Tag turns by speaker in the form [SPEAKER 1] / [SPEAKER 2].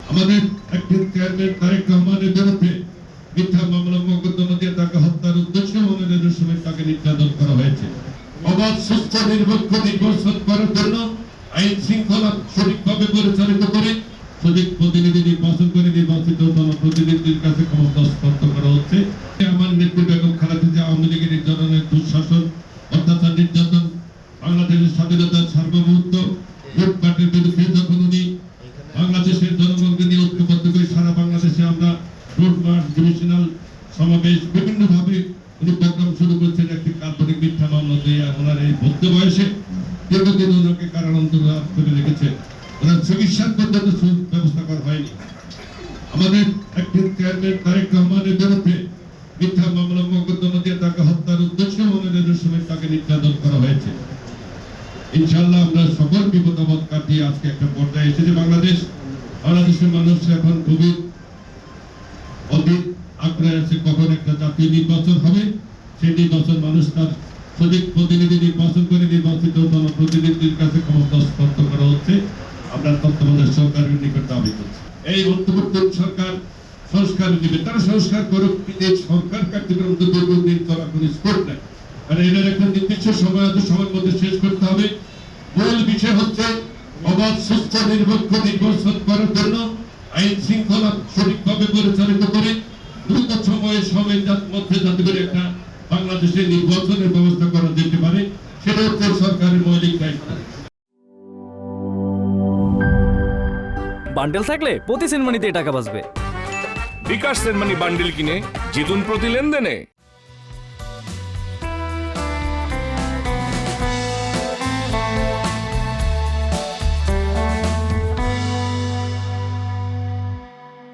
[SPEAKER 1] আমাদের acting chairman Tarique রহমানের বিরুদ্ধে মিথ্যা মামলা মোকদ্দমা দিয়ে তাকে হত্যার উদ্দেশ্যে মনের সময় তাকে নির্যাতন করা হয়েছে। অবাধ সুস্থ নিরপেক্ষ নির্বাচন করার জন্য আইন শৃঙ্খলা সঠিকভাবে পরিচালিত করে সঠিক প্রতিনিধি নির্বাচন করে নির্বাচিত জনপ্রতিনিধির কাছে ক্ষমতা হস্তান্তর করা হচ্ছে। আমার নেত্রী বেগম খালেদা জিয়া আওয়ামী লীগের এই ধরনের দুঃশাসন, অত্যাচার, নির্যাতন, বাংলাদেশের স্বাধীনতার সার্বভৌমত্ব লুটপাটের বিরুদ্ধে যখন উনি বাংলাদেশের জনগণকে নিয়ে ঐক্যবদ্ধ করে সারা বাংলাদেশে আমরা রোড মার্চ, ডিভিশনাল সমাবেশ বিভিন্নভাবে উনি প্রোগ্রাম শুরু করছেন। একটি কাল্পনিক মিথ্যা মামলা দিয়ে ওনার এই মধ্য বয়সে দীর্ঘদিন ওনাকে কারান্তরাজ করে রেখেছে। ওনার চিকিৎসার পর্যন্ত ব্যবস্থা করা হয়নি। আমাদের অ্যাক্টিং চেয়ারম্যান তারেক রহমানের বিরুদ্ধে মিথ্যা মামলা মোকদ্দমা দিয়ে তাকে হত্যার উদ্দেশ্যে মনের সময় তাকে নির্যাতন করা হয়েছে। ইনশাআল্লাহ আমরা সকল বিপদাবাদ কাটিয়ে আজকে একটা পর্যায়ে এসেছে বাংলাদেশের মানুষ এখন খুবই অধীর আগ্রহে আছে কখন একটা জাতীয় নির্বাচন হবে। সেই নির্বাচন মানুষ তার সঠিক প্রতিনিধি নির্বাচন করে নির্বাচিত জনপ্রতিনিধির কাছে ক্ষমতা হস্তান্তর করা হচ্ছে। আমরা তত্ত্বাবধায়ক সরকারের নিকট দাবি করছি এই অন্তর্বর্তী সরকার সংস্কার দিবে। তারা সংস্কার করুক, সরকার কার্যক্রম তো দীর্ঘদিন চলা কোনো স্কোপ নেই। কারণ এটার একটা নির্দিষ্ট সময় আছে, সময়ের মধ্যে শেষ করতে হবে। মূল বিষয় হচ্ছে অবাধ সুস্থ নিরপেক্ষ নির্বাচন করার জন্য আইন শৃঙ্খলা সঠিকভাবে পরিচালিত করে দ্রুত সময়ের মধ্যে যাতে করে একটা বাংলাদেশের নির্বাচনের ব্যবস্থা করা যেতে পারে, সেটা হচ্ছে সরকারের মৌলিক দায়িত্ব।
[SPEAKER 2] বান্ডেল থাকলে প্রতি সেনমানিতে টাকা বাঁচবে।
[SPEAKER 3] বিকাশ সেনমানি বান্ডেল কিনে জিতুন প্রতি লেনদেনে।